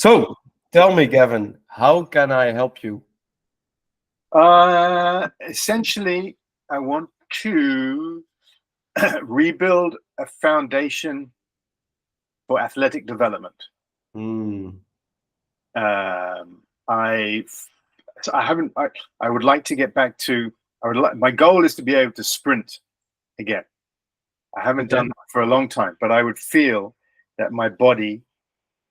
So, tell me, Gavin, how can I help you? Essentially, I want to rebuild a foundation for athletic development. Hmm. I haven't. I would like to get back to. My goal is to be able to sprint again. I haven't Okay. done that for a long time, but I would feel that my body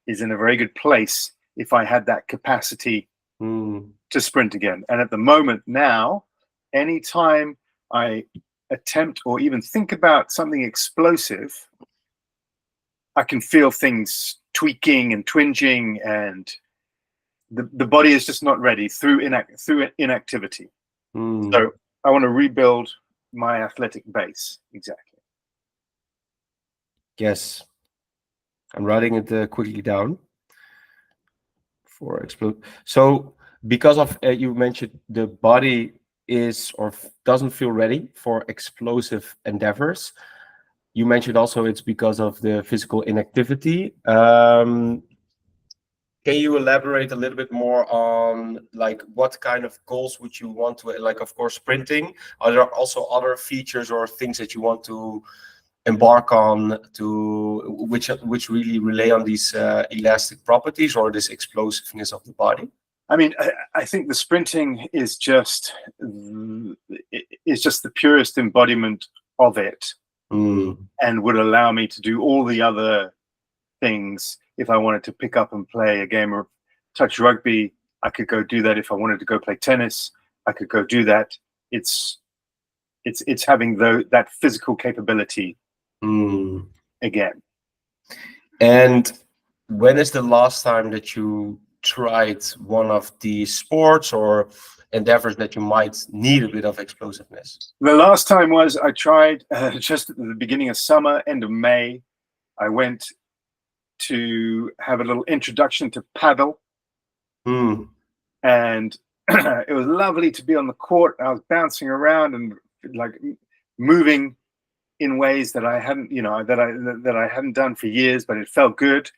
is in a very good place if I had that capacity Hmm. to sprint again. And at the moment now, anytime I attempt or even think about something explosive, I can feel things tweaking and twinging, and the body is just not ready through inactivity. Hmm. So I want to rebuild my athletic base. Exactly. Yes, I'm writing it quickly down for explode. So, because of you mentioned the body is or doesn't feel ready for explosive endeavors. You mentioned also it's because of the physical inactivity. Can you elaborate a little bit more on like what kind of goals would you want to like? Of course, sprinting. Are there also other features or things that you want to embark on to which really rely on these elastic properties or this explosiveness of the body? I mean, I think the sprinting is just the purest embodiment of it, Mm. and would allow me to do all the other things. If I wanted to pick up and play a game of touch rugby, I could go do that. If I wanted to go play tennis, I could go do that. It's having that physical capability Mm. again. And when is the last time that you tried one of the sports or endeavors that you might need a bit of explosiveness? The last time was I tried just at the beginning of summer, end of May. I went to have a little introduction to paddle, Mm. and it was lovely to be on the court. I was bouncing around and like moving in ways that I hadn't, that I hadn't done for years, but it felt good.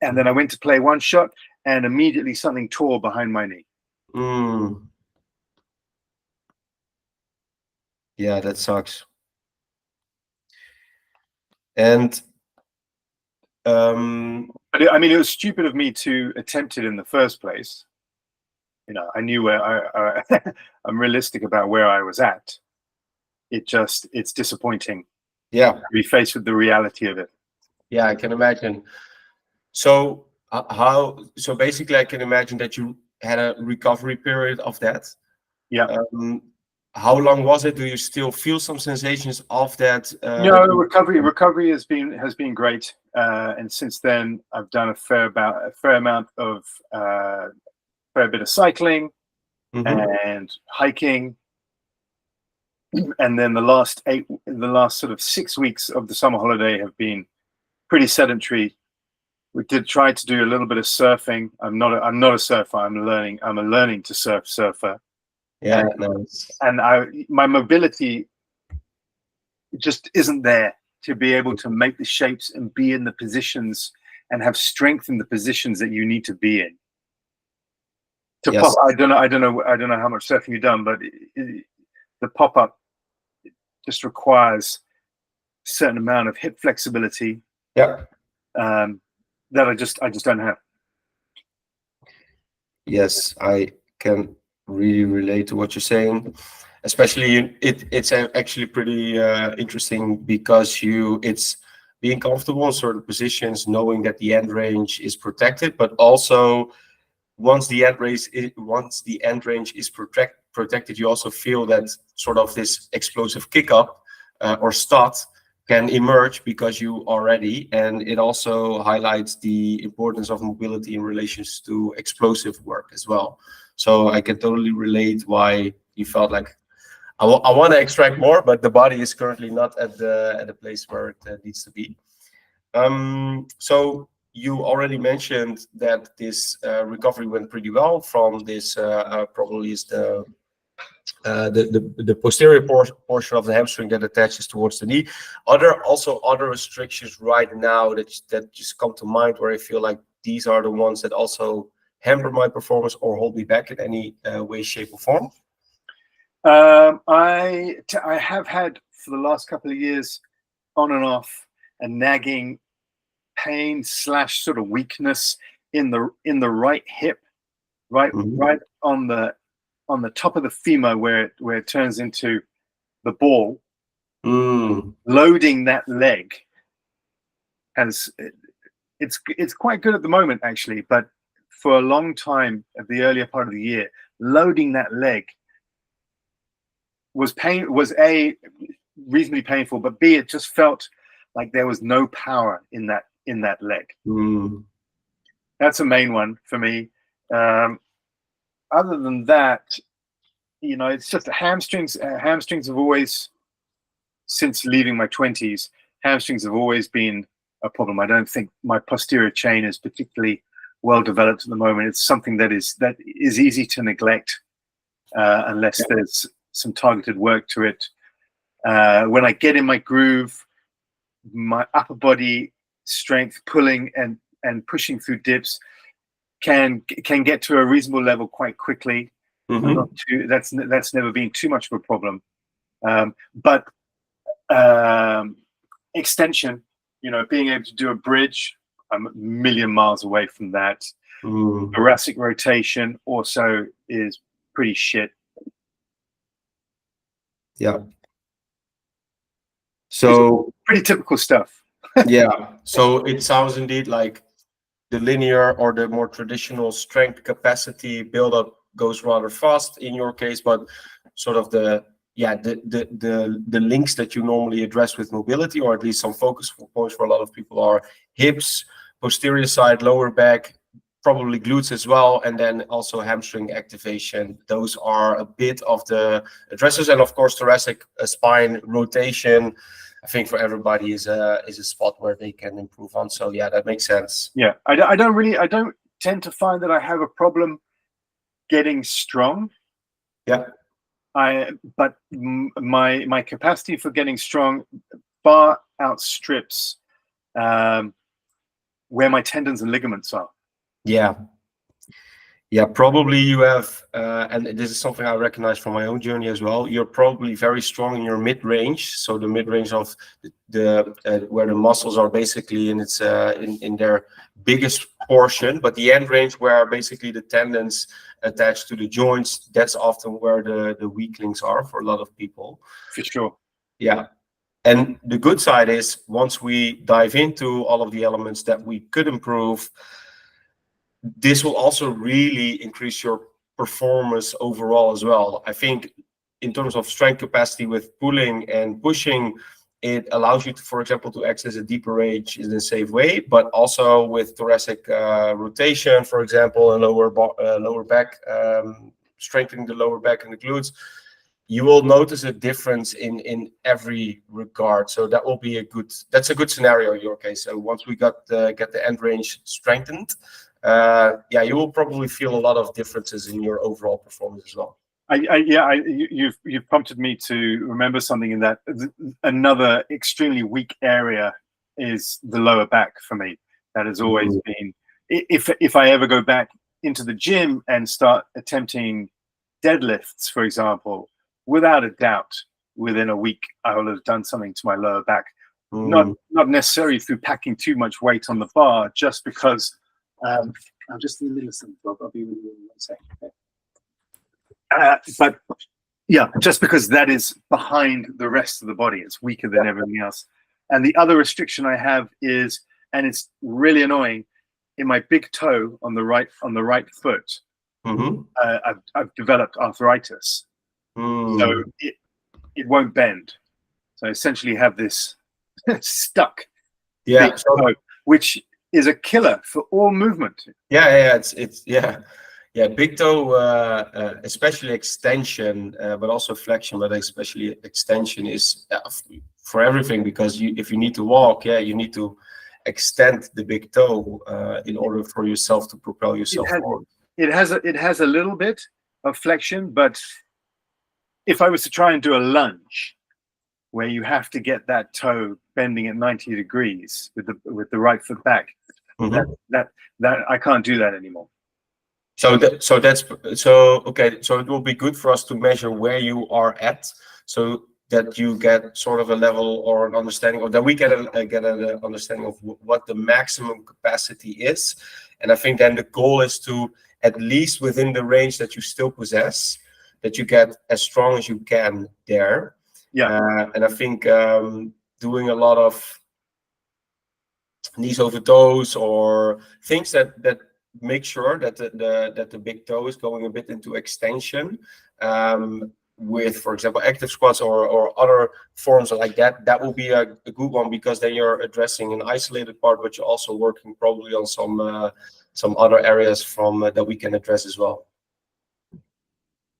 And then I went to play one shot, and immediately something tore behind my knee. Mm. Yeah, that sucks. And But I mean, it was stupid of me to attempt it in the first place. I knew where I'm realistic about where I was at. It's disappointing yeah, to be faced with the reality of it. yeah, I can imagine. So so basically I can imagine that you had a recovery period of that. Yeah. Um, how long was it? Do you still feel some sensations of that? No, recovery has been great, and since then I've done a fair bit of cycling Mhm. and hiking, and then the last sort of 6 weeks of the summer holiday have been pretty sedentary. We did try to do a little bit of surfing. I'm not a surfer. I'm a learning to surfer, Yeah, nice. and my mobility just isn't there to be able to make the shapes and be in the positions and have strength in the positions that you need to be in. To Yes. pop, I don't know how much surfing you've done, but the pop up just requires a certain amount of hip flexibility Yeah. that I just don't have. Yes, I can really relate to what you're saying. Especially, it's actually pretty interesting because it's being comfortable in certain positions, knowing that the end range is protected, but also once the end range is protected, you also feel that sort of this explosive kick up or start can emerge because you are ready, and it also highlights the importance of mobility in relations to explosive work as well. So I can totally relate why you felt like I want to extract more, but the body is currently not at the place where it needs to be. So you already mentioned that this recovery went pretty well from this probably is the posterior portion of the hamstring that attaches towards the knee. Are there also other restrictions right now that just come to mind where I feel like these are the ones that also hamper my performance or hold me back in any way, shape, or form? I have had for the last couple of years, on and off, a nagging pain / sort of weakness in the right hip, right on the top of the femur where it turns into the ball. Loading that leg it's quite good at the moment, actually, but for a long time at the earlier part of the year, loading that leg was A, reasonably painful, but B, it just felt like there was no power in that leg. That's a main one for me. Other than that, it's just the hamstrings. Hamstrings have always, since leaving my 20s, hamstrings have always been a problem. I don't think my posterior chain is particularly well developed at the moment. It's something that is easy to neglect unless there's some targeted work to it. When I get in my groove, my upper body strength, pulling and pushing through dips, can get to a reasonable level quite quickly. That's never been too much of a problem. But extension, being able to do a bridge, I'm a million miles away from that. Thoracic rotation also is pretty shit. Yeah. So pretty typical stuff. Yeah. So it sounds indeed like the linear or the more traditional strength capacity buildup goes rather fast in your case, but sort of the links that you normally address with mobility, or at least some focus points for a lot of people, are hips, posterior side, lower back, probably glutes as well, and then also hamstring activation. Those are a bit of the addresses, and of course thoracic spine rotation, I think for everybody is a spot where they can improve on. So yeah, that makes sense. Yeah, I don't tend to find that I have a problem getting strong. Yeah. But my capacity for getting strong far outstrips where my tendons and ligaments are. Yeah, probably you have, and this is something I recognize from my own journey as well. You're probably very strong in your mid-range, so the mid-range of the where the muscles are basically in its in their biggest portion, but the end range where basically the tendons attached to the joints, that's often where the weak links are for a lot of people. For sure. Yeah. And the good side is, once we dive into all of the elements that we could improve, this will also really increase your performance overall as well. I think in terms of strength capacity with pulling and pushing, it allows you to, for example, to access a deeper range in a safe way, but also with thoracic rotation, for example, and lower back, strengthening the lower back and the glutes, you will notice a difference in every regard. So that will be that's a good scenario in your case. So once we get the end range strengthened, you will probably feel a lot of differences in your overall performance as well. You've prompted me to remember something in that. Another extremely weak area is the lower back for me. That has always been. If I ever go back into the gym and start attempting deadlifts, for example, without a doubt, within a week, I will have done something to my lower back. Not necessarily through packing too much weight on the bar, just because. I'm just in the middle of something. I'll be with you in 1 second. But yeah, just because that is behind the rest of the body, it's weaker than everything else. And the other restriction I have is, and it's really annoying, in my big toe on the right foot, I've developed arthritis, so it won't bend. So I essentially have this stuck big toe, which is a killer for all movement. Big toe, especially extension, but also flexion, but especially extension is for everything, because if you need to walk, you need to extend the big toe in order for yourself to propel yourself forward. It has a little bit of flexion, but if I was to try and do a lunge where you have to get that toe bending at 90 degrees with the right foot back, Mhm. That I can't do that anymore. So okay. So it will be good for us to measure where you are at, so that you get sort of a level or an understanding, or that we get an understanding of what the maximum capacity is. And I think then the goal is to, at least within the range that you still possess, that you get as strong as you can there. Yeah. And I think doing a lot of knees over toes or things that make sure that the big toe is going a bit into extension, with, for example, active squats or other forms like that, that will be a good one, because then you're addressing an isolated part, but you're also working probably on some other areas from that we can address as well.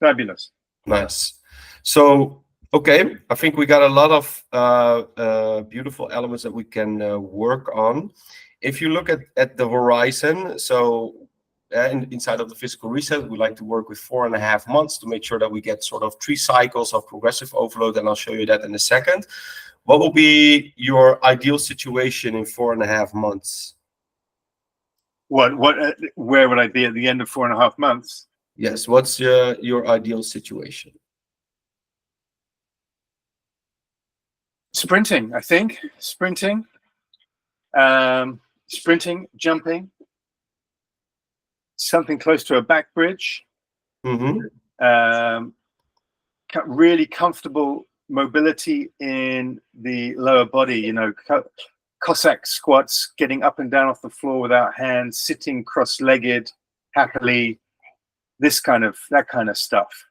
Fabulous. Nice. So, okay, I think we got a lot of beautiful elements that we can work on. If you look at the horizon, so inside of the physical reset, we like to work with 4.5 months to make sure that we get sort of 3 cycles of progressive overload, and I'll show you that in a second. What will be your ideal situation in 4.5 months? Where would I be at the end of 4.5 months? Yes, what's your ideal situation? Sprinting, I think. Sprinting, jumping, something close to a back bridge. Mm-hmm. Really comfortable mobility in the lower body, you know, Cossack squats, getting up and down off the floor without hands, sitting cross-legged happily, that kind of stuff.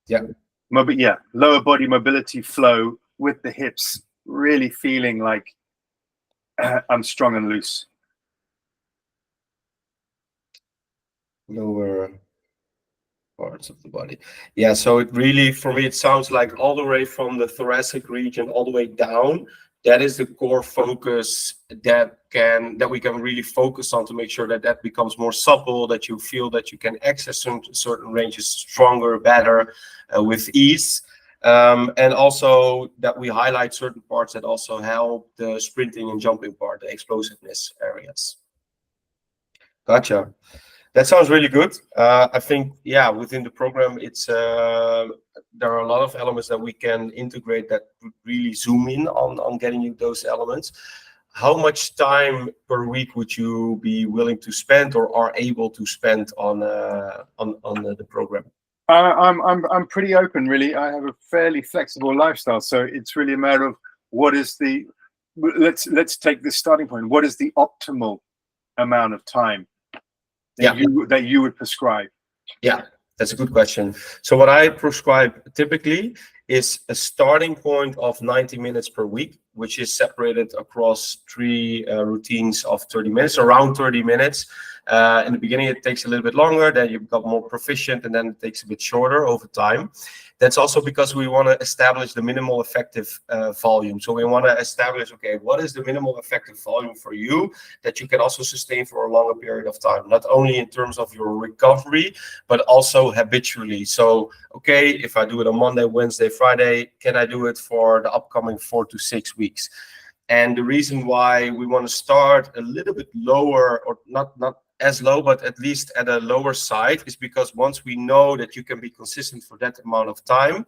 Yeah. Yeah, lower body mobility flow with the hips, really feeling like I'm strong and loose. Lower parts of the body. Yeah, so it really, for me, it sounds like all the way from the thoracic region all the way down, that is the core focus that we can really focus on, to make sure that that becomes more supple, that you feel that you can access certain ranges stronger, better, with ease. And also that we highlight certain parts that also help the sprinting and jumping part, the explosiveness areas. Gotcha. That sounds really good. I think, yeah, within the program, it's there are a lot of elements that we can integrate that really zoom in on getting you those elements. How much time per week would you be willing to spend or are able to spend on the program? I'm pretty open, really. I have a fairly flexible lifestyle, so it's really a matter of what is the. Let's take this starting point. What is the optimal amount of time that you would prescribe? Yeah, that's a good question. So what I prescribe typically is a starting point of 90 minutes per week, which is separated across 3 routines of 30 minutes, around 30 minutes. In the beginning, it takes a little bit longer, then you become more proficient, and then it takes a bit shorter over time. That's also because we want to establish the minimal effective volume. So we want to establish, okay, what is the minimal effective volume for you that you can also sustain for a longer period of time, not only in terms of your recovery, but also habitually. So, okay, if I do it on Monday, Wednesday, Friday, can I do it for the upcoming 4 to 6 weeks? And the reason why we want to start a little bit lower, or not as low, but at least at a lower side, is because once we know that you can be consistent for that amount of time,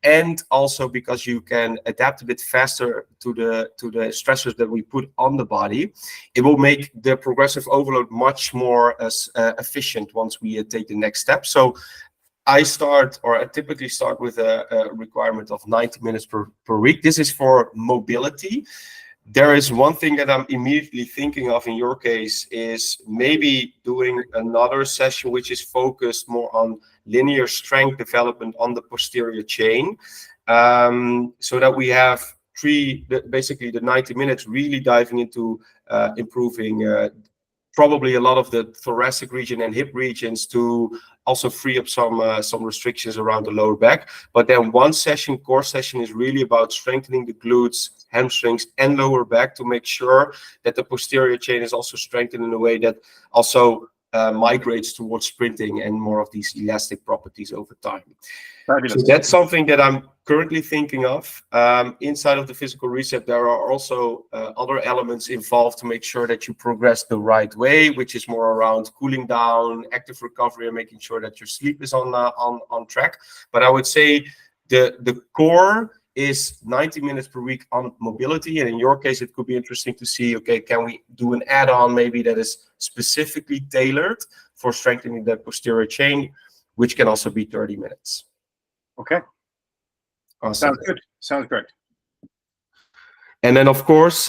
and also because you can adapt a bit faster to the stressors that we put on the body, it will make the progressive overload much more efficient once we take the next step. So I typically start with a requirement of 90 minutes per week. This is for mobility. There is one thing that I'm immediately thinking of in your case, is maybe doing another session which is focused more on linear strength development on the posterior chain, so that we have basically the 90 minutes really diving into improving probably a lot of the thoracic region and hip regions, to also free up some restrictions around the lower back. But then one core session is really about strengthening the glutes, hamstrings, and lower back, to make sure that the posterior chain is also strengthened in a way that also migrates towards sprinting and more of these elastic properties over time. Fabulous. So that's something that I'm currently thinking of. Inside of the physical reset, there are also other elements involved to make sure that you progress the right way, which is more around cooling down, active recovery, and making sure that your sleep is on track. But I would say the core is 90 minutes per week on mobility. And in your case, it could be interesting to see, okay, can we do an add-on maybe that is specifically tailored for strengthening that posterior chain, which can also be 30 minutes. Okay. Awesome. Sounds good. Sounds great. And then, of course,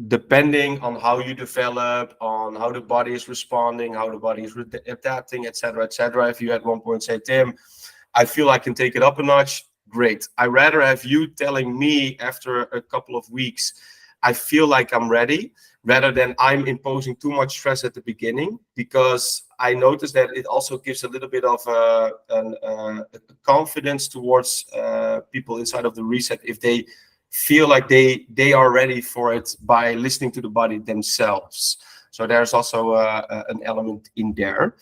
depending on how you develop, on how the body is responding, how the body is adapting, etc., etc. If you at one point say, Tim, I feel I can take it up a notch, great. I rather have you telling me after a couple of weeks, I feel like I'm ready, rather than I'm imposing too much stress at the beginning, because I noticed that it also gives a little bit of a confidence towards people inside of the reset if they feel like they are ready for it by listening to the body themselves. So there's also an element in there.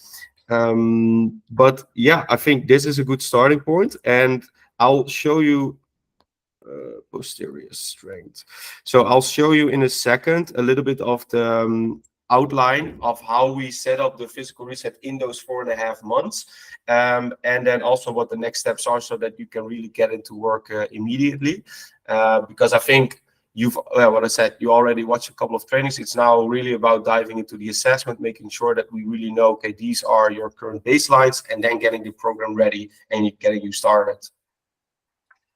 But yeah, I think this is a good starting point, and I'll show you posterior strength. So I'll show you in a second a little bit of the outline of how we set up the physical reset in those 4.5 months, and then also what the next steps are, so that you can really get into work immediately. Because I think what I said, you already watched a couple of trainings. It's now really about diving into the assessment, making sure that we really know, okay, these are your current baselines, and then getting the program ready and getting you started.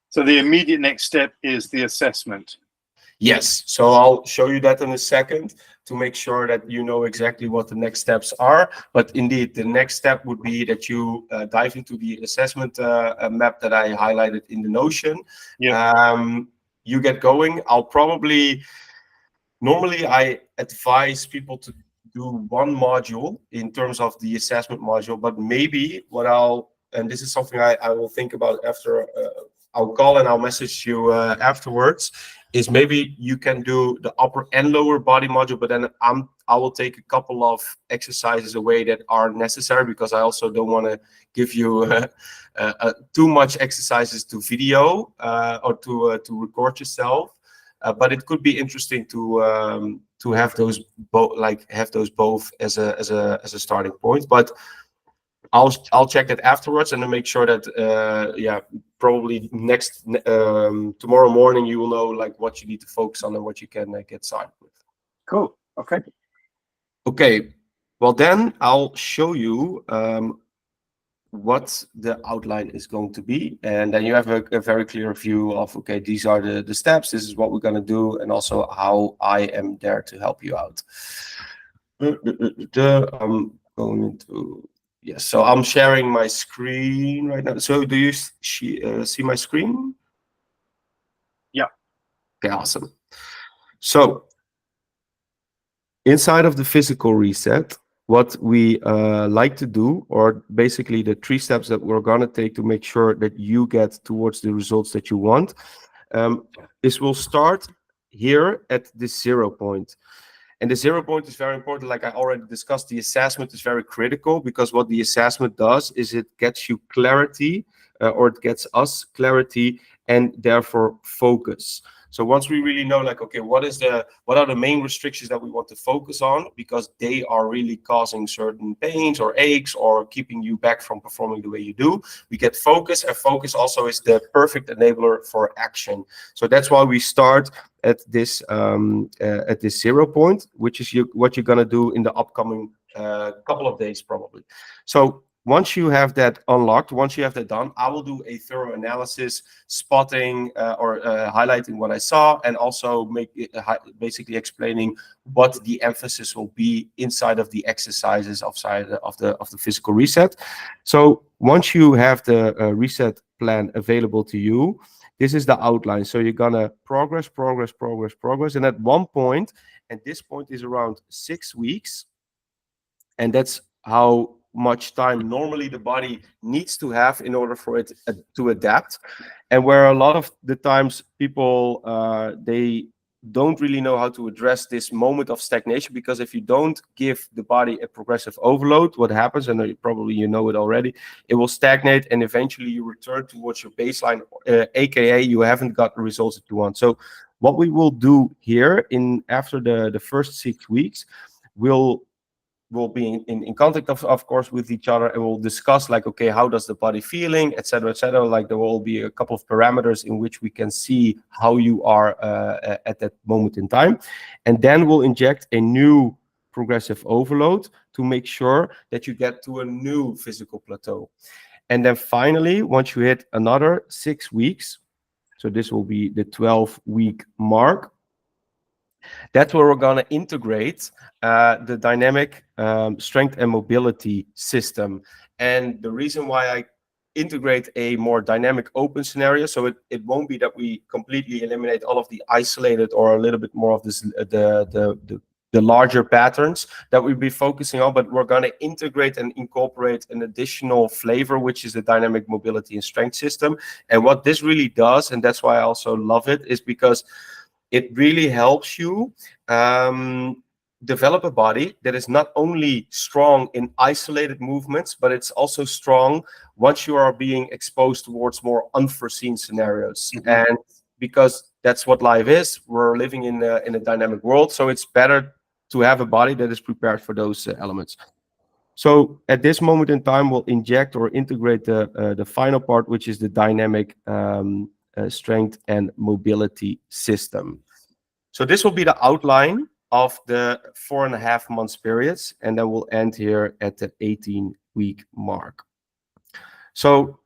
So the immediate next step is the assessment. Yes, so I'll show you that in a second to make sure that you know exactly what the next steps are. But indeed, the next step would be that you dive into the assessment map that I highlighted in the Notion. Yeah. You get going. Normally I advise people to do one module in terms of the assessment module, but maybe and this is something I will think about after I'll call and I'll message you afterwards, is maybe you can do the upper and lower body module, but then I will take a couple of exercises away that are necessary, because I also don't want to give you too much exercises to video or to record yourself. But it could be interesting to have those both as a starting point. But I'll check that afterwards, and then make sure that probably tomorrow morning you will know like what you need to focus on and what you can get started with. Cool. Okay. Well, then I'll show you what the outline is going to be, and then you have a very clear view of, okay, these are the steps, this is what we're going to do, and also how I am there to help you out. I'm going into yes, so I'm sharing my screen right now. So do you see my screen? Yeah. Okay, awesome. So inside of the physical reset, what we like to do, or basically the 3 steps that we're going to take to make sure that you get towards the results that you want, is we'll start here at the 0 point. And the 0 point is very important. Like I already discussed, the assessment is very critical, because what the assessment does is it gets you clarity, or it gets us clarity, and therefore focus. So once we really know, like, okay, what are the main restrictions that we want to focus on, because they are really causing certain pains or aches or keeping you back from performing the way you do, we get focus, and focus also is the perfect enabler for action. So that's why we start at this 0 point, which is what you're going to do in the upcoming couple of days probably. So once you have that unlocked, once you have that done, I will do a thorough analysis, spotting or highlighting what I saw, and also basically explaining what the emphasis will be inside of the exercises outside of the physical reset. So once you have the reset plan available to you, this is the outline. So you're gonna progress, and at one point, and this point is around 6 weeks, and that's how much time normally the body needs to have in order for it to adapt. And where a lot of the times people they don't really know how to address this moment of stagnation, because if you don't give the body a progressive overload, what happens, and probably you know it already, it will stagnate and eventually you return towards your baseline, aka you haven't got the results that you want. So what we will do here after the first 6 weeks, we'll be in contact of course with each other, and we'll discuss like, okay, how does the body feeling, etc., etc. Like there will be a couple of parameters in which we can see how you are at that moment in time, and then we'll inject a new progressive overload to make sure that you get to a new physical plateau. And then finally, once you hit another 6 weeks, so this will be the 12-week mark, that's where we're going to integrate the dynamic strength and mobility system. And the reason why I integrate a more dynamic open scenario, so it won't be that we completely eliminate all of the isolated or a little bit more of this the larger patterns that we'll be focusing on, but we're going to integrate and incorporate an additional flavor, which is the dynamic mobility and strength system. And what this really does, and that's why I also love it, is because it really helps you develop a body that is not only strong in isolated movements, but it's also strong once you are being exposed towards more unforeseen scenarios. And because that's what life is, we're living in a dynamic world, so it's better to have a body that is prepared for those elements. So at this moment in time, we'll inject or integrate the final part, which is the dynamic strength and mobility system. So this will be the outline of the 4.5 months periods, and then we'll end here at the 18-week mark. So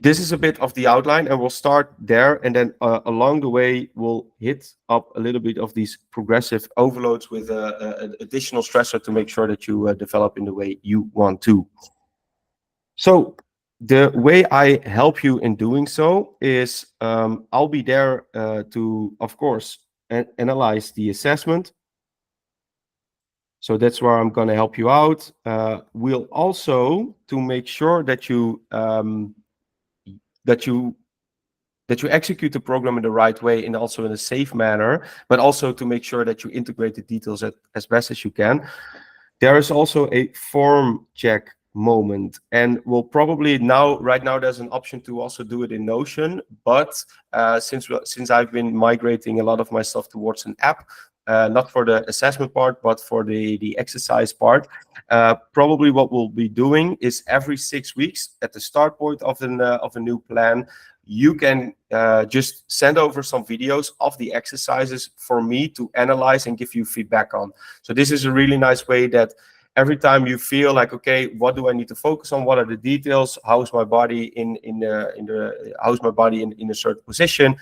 this is a bit of the outline, and we'll start there, and then along the way we'll hit up a little bit of these progressive overloads with an additional stressor to make sure that you develop in the way you want to. So the way I help you in doing so is I'll be there to, of course, analyze the assessment. So that's where I'm going to help you out. We'll also, to make sure that you execute the program in the right way and also in a safe manner, but also to make sure that you integrate the details as best as you can. There is also a form check moment, and we'll probably right now there's an option to also do it in Notion, but since I've been migrating a lot of my stuff towards an app, not for the assessment part, but for the exercise part, probably what we'll be doing is every 6 weeks at the start point of a new plan, you can just send over some videos of the exercises for me to analyze and give you feedback on. So this is a really nice way that every time you feel like, okay, what do I need to focus on? What are the details? How's my body in a certain position?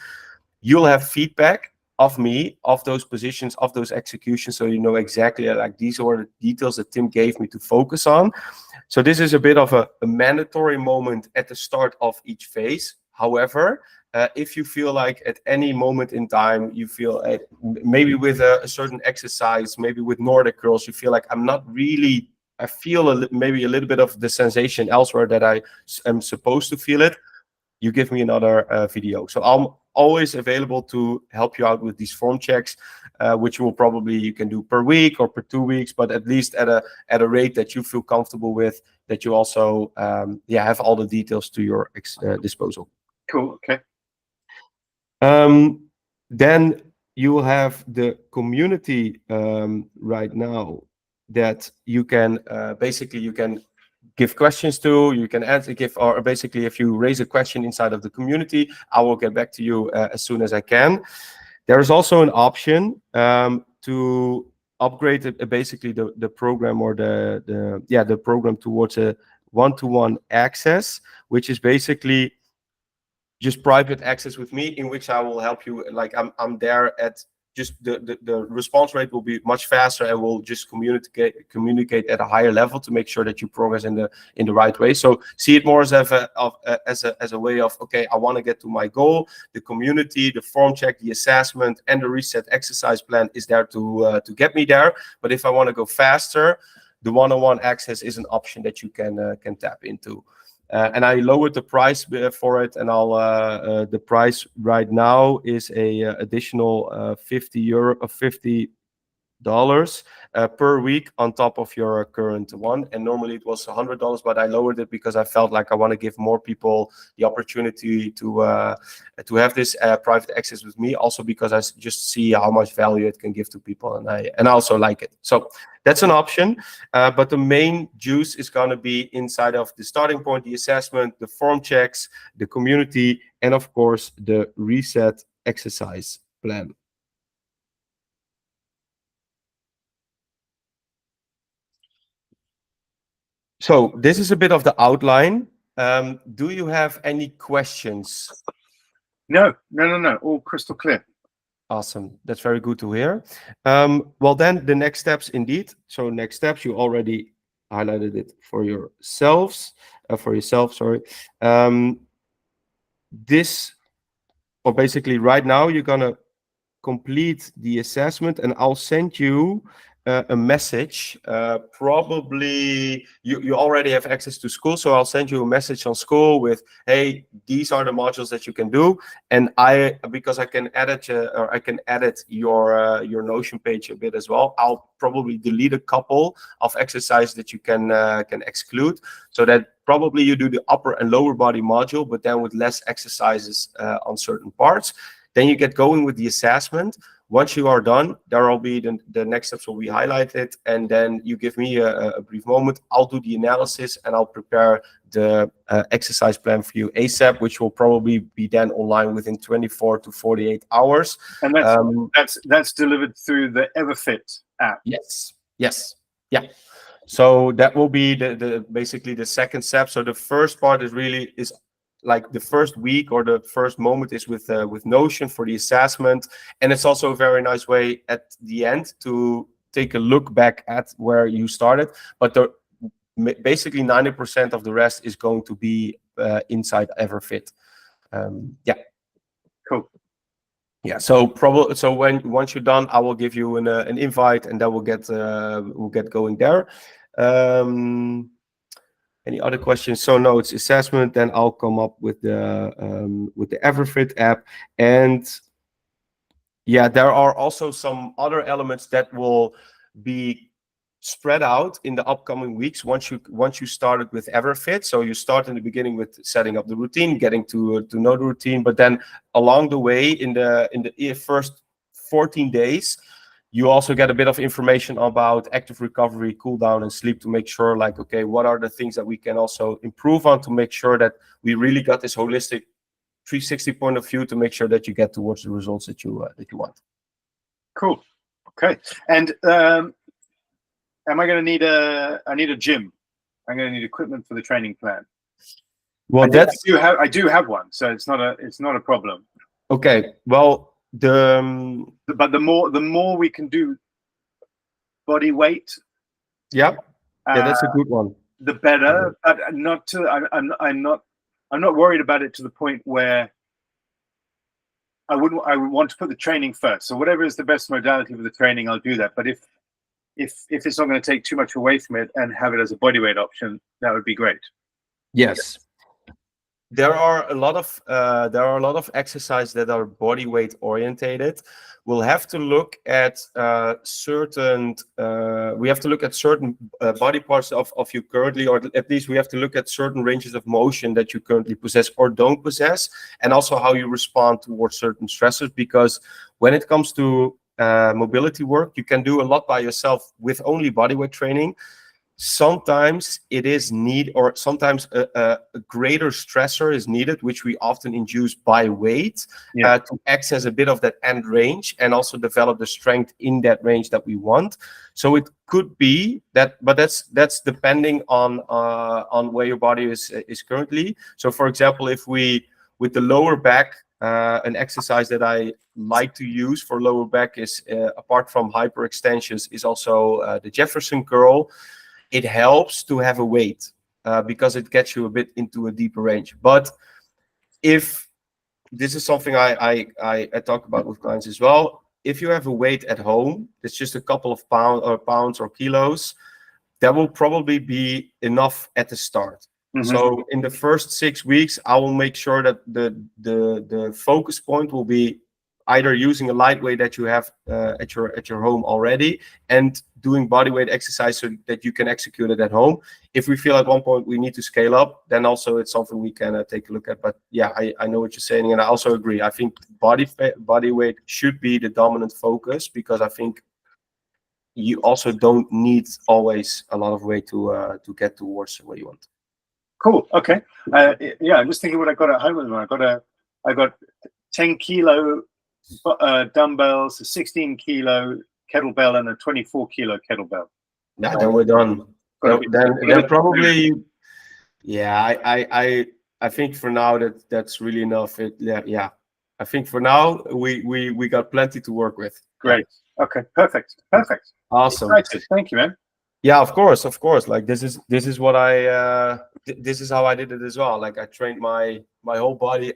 You'll have feedback of me, of those positions, of those executions, so you know exactly like these are the details that Tim gave me to focus on. So this is a bit of a mandatory moment at the start of each phase. However, if you feel like at any moment in time, you feel maybe with a certain exercise, maybe with Nordic curls, you feel like I feel maybe a little bit of the sensation elsewhere that I am supposed to feel it, you give me another video. So I'm always available to help you out with these form checks, which you can do per week or per 2 weeks, but at least at a rate that you feel comfortable with, that you also have all the details to your disposal. Cool. Okay. Then you will have the community right now that you can you can give questions to, you can answer, or basically if you raise a question inside of the community, I will get back to you as soon as I can. There is also an option to upgrade basically the program or the program towards a one-to-one access, which is basically just private access with me, in which I will help you. Like I'm there at just the response rate will be much faster, and we'll just communicate at a higher level to make sure that you progress in the right way. So see it more as a way of, okay, I want to get to my goal. The community, the form check, the assessment, and the reset exercise plan is there to get me there. But if I want to go faster, the one-on-one access is an option that you can tap into. And I lowered the price for it, and the price right now is a additional $50 per week on top of your current one. And normally it was $100, but I lowered it because I felt like I want to give more people the opportunity to have this private access with me. Also because I just see how much value it can give to people, and I also like it. So that's an option. But the main juice is going to be inside of the starting point, the assessment, the form checks, the community, and of course the reset exercise plan. So this is a bit of the outline. Do you have any questions? No. All crystal clear. Awesome. That's very good to hear. Well, then the next steps indeed. So next steps, you already highlighted it for yourself, sorry. Basically right now you're going to complete the assessment, and I'll send you a message. Probably you already have access to school, so I'll send you a message on school with, hey, these are the modules that you can do. And because I can edit your Notion page a bit as well, I'll probably delete a couple of exercises that you can exclude, so that probably you do the upper and lower body module, but then with less exercises on certain parts. Then you get going with the assessment. Once you are done, there will be the next steps will be highlighted, and then you give me a brief moment. I'll do the analysis, and I'll prepare the exercise plan for you ASAP, which will probably be then online within 24 to 48 hours. And that's delivered through the EverFit app. Yes. Yeah. So that will be basically the second step. So the first part is like the first week or the first moment is with Notion for the assessment, and it's also a very nice way at the end to take a look back at where you started. But basically 90% of the rest is going to be inside EverFit. Yeah. Cool. Yeah. So once you're done, I will give you an invite, and then we'll get going there. Any other questions? So no, it's assessment. Then I'll come up with the EverFit app, and yeah, there are also some other elements that will be spread out in the upcoming weeks once you started with EverFit. So you start in the beginning with setting up the routine, getting to know the routine, but then along the way in the first 14 days. You also get a bit of information about active recovery, cool down, and sleep to make sure, like, okay, what are the things that we can also improve on to make sure that we really got this holistic 360 point of view to make sure that you get towards the results that you want. Cool. Okay. And am I going to need I need a gym? I'm going to need equipment for the training plan. Well, I do have one, so it's not a problem. Okay. Well, but the more we can do body weight, yeah, that's a good one, the better. But I'm not worried about it to the point where I would want to put the training first. So whatever is the best modality for the training, I'll do that. But if it's not going to take too much away from it and have it as a bodyweight option, that would be great. Yes. There are a lot of exercises that are body weight orientated. We'll have to look at certain body parts of you currently, or at least we have to look at certain ranges of motion that you currently possess or don't possess, and also how you respond towards certain stressors. Because when it comes to mobility work, you can do a lot by yourself with only bodyweight training. Sometimes it is sometimes a greater stressor is needed, which we often induce by weight, to access a bit of that end range and also develop the strength in that range that we want. So it could be that, but that's depending on where your body is currently. So for example, if with the lower back, an exercise that I like to use for lower back is, apart from hyperextensions, is also the Jefferson curl. It helps to have a weight because it gets you a bit into a deeper range. But if this is something I talk about with clients as well, if you have a weight at home, it's just a couple of pounds or kilos, that will probably be enough at the start. So in the first 6 weeks, I will make sure that the focus point will be either using a lightweight that you have at your home already, and doing body weight exercise so that you can execute it at home. If we feel at one point we need to scale up, then also it's something we can take a look at. But yeah, I know what you're saying, and I also agree. I think body weight should be the dominant focus, because I think you also don't need always a lot of weight to get towards where you want. Cool. Okay. Yeah, I'm just thinking what I got at home. I got 10 kilo dumbbells, a 16 kilo kettlebell, and a 24 kilo kettlebell. Yeah, then we're done. Then probably, yeah. I think for now that's really enough. Yeah. I think for now we got plenty to work with. Great. Okay. Perfect. Awesome. Excited. Thank you, man. Yeah, of course. Like this is what this is how I did it as well. Like I trained my whole body,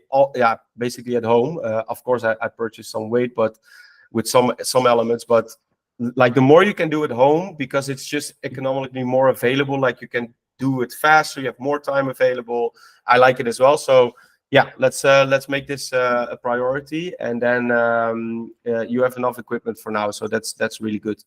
basically at home. Of course, I purchased some weight, but with some elements. But like the more you can do at home, because it's just economically more available. Like you can do it faster. You have more time available. I like it as well. So yeah, let's make this a priority, and then you have enough equipment for now. So that's really good.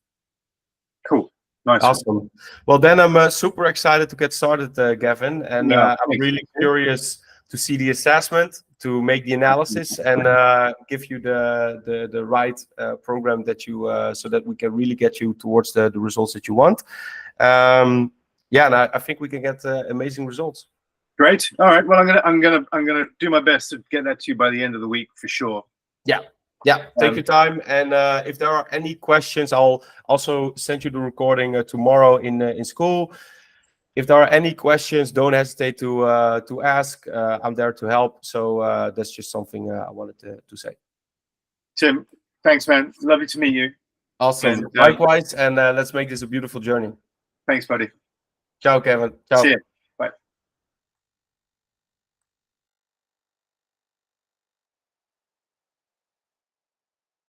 Cool. Nice. Awesome. Well, then I'm super excited to get started, Gavin, and I'm really curious to see the assessment, to make the analysis, and give you the right program that you so that we can really get you towards the results that you want. Yeah, and I think we can get amazing results. Great. All right. Well, I'm gonna do my best to get that to you by the end of the week for sure. Yeah, take your time, and if there are any questions, I'll also send you the recording tomorrow in school. If there are any questions, don't hesitate to ask. I'm there to help. So that's just something I wanted to say. Tim, thanks, man. Lovely to meet you. Awesome. And, likewise, and let's make this a beautiful journey. Thanks, buddy. Ciao, Kevin. Ciao. See you.